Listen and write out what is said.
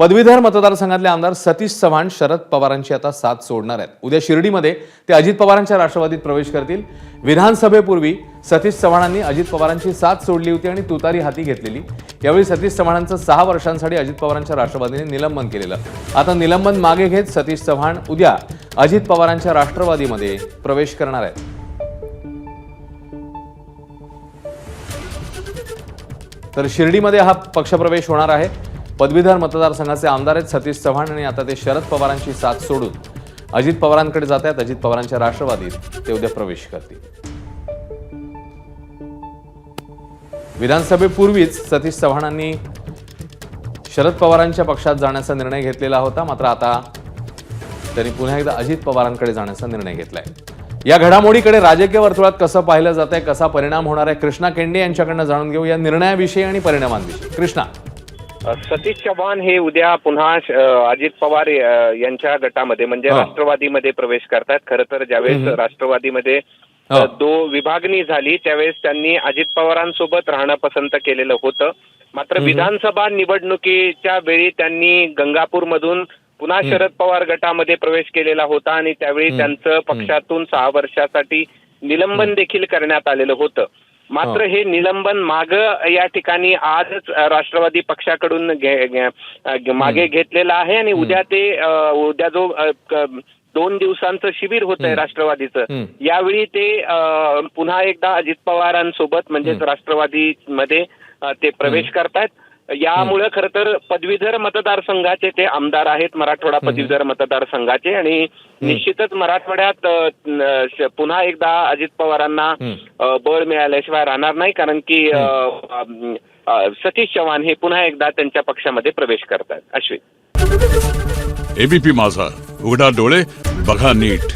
पदवीधर मतदारसंघातले आमदार सतीश चव्हाण शरद पवारांची आता साथ सोडणार आहेत। उद्या शिर्डीमध्ये ते अजित पवारांच्या राष्ट्रवादीत प्रवेश करतील। विधानसभेपूर्वी सतीश चव्हाणांनी अजित पवारांची साथ सोडली होती आणि तुतारी हाती घेतलेली। यावेळी सतीश चव्हाणांचं 6 वर्षांसाठी अजित पवारांच्या राष्ट्रवादीने निलंबन केलेलं। आता निलंबन मागे घेत सतीश चव्हाण उद्या अजित पवारांच्या राष्ट्रवादीमध्ये प्रवेश करणार आहेत। तर शिर्डीमध्ये हा पक्षप्रवेश होणार आहे। पदवीधर मतदारसंघाचे आमदार आहेत सतीश चव्हाण आणि आता ते शरद पवारांची साथ सोडून अजित पवारांकडे जात आहेत। अजित पवारांच्या राष्ट्रवादीत ते उद्या प्रवेश करतील। विधानसभेपूर्वीच सतीश चव्हाणांनी शरद पवारांच्या पक्षात जाण्याचा निर्णय घेतलेला होता, मात्र आता त्यांनी पुन्हा एकदा अजित पवारांकडे जाण्याचा निर्णय घेतलाय। या घडामोडीकडे राजकीय वर्तुळात कसं पाहिलं जातंय, कसा परिणाम होणार आहे, कृष्णा केंडे यांच्याकडनं जाणून घेऊ या निर्णयाविषयी आणि परिणामांविषयी। कृष्णा, सतीश चव्हाण हे उद्या पुन्हा अजित पवार यांच्या गटामध्ये म्हणजे राष्ट्रवादीमध्ये प्रवेश करतात। खरं तर ज्यावेळेस राष्ट्रवादीमध्ये विभागणी झाली त्यावेळेस त्यांनी अजित पवारांसोबत राहणं पसंत केलेलं होतं, मात्र विधानसभा निवडणुकीच्या वेळी त्यांनी गंगापूरमधून पुन्हा शरद पवार गटामध्ये प्रवेश केलेला होता आणि त्यावेळी त्यांचं पक्षातून 6 वर्षासाठी निलंबन देखील करण्यात आलेलं होतं। मात्र हे निलंबन या ठिकाणी आजच राष्ट्रवादी पक्षाकडून मागे घेतलेलं आहे आणि उद्या जो 2 दिवसांचं शिबिर होत आहे राष्ट्रवादीचं, यावेळी ते पुन्हा एकदा अजित पवारांसोबत म्हणजेच राष्ट्रवादीमध्ये ते प्रवेश करतायत। यामुळे खरं तर पदवीधर मतदारसंघाचे ते आमदार आहेत, मराठवाडा पदवीधर मतदारसंघाचे, आणि निश्चितच मराठवाड्यात पुन्हा एकदा अजित पवारांना बळ मिळाल्याशिवाय राहणार नाही, कारण की सतीश चव्हाण हे पुन्हा एकदा त्यांच्या पक्षामध्ये प्रवेश करतात। अश्विन, एबीपी माझा, उघडा डोळे बघा नीट।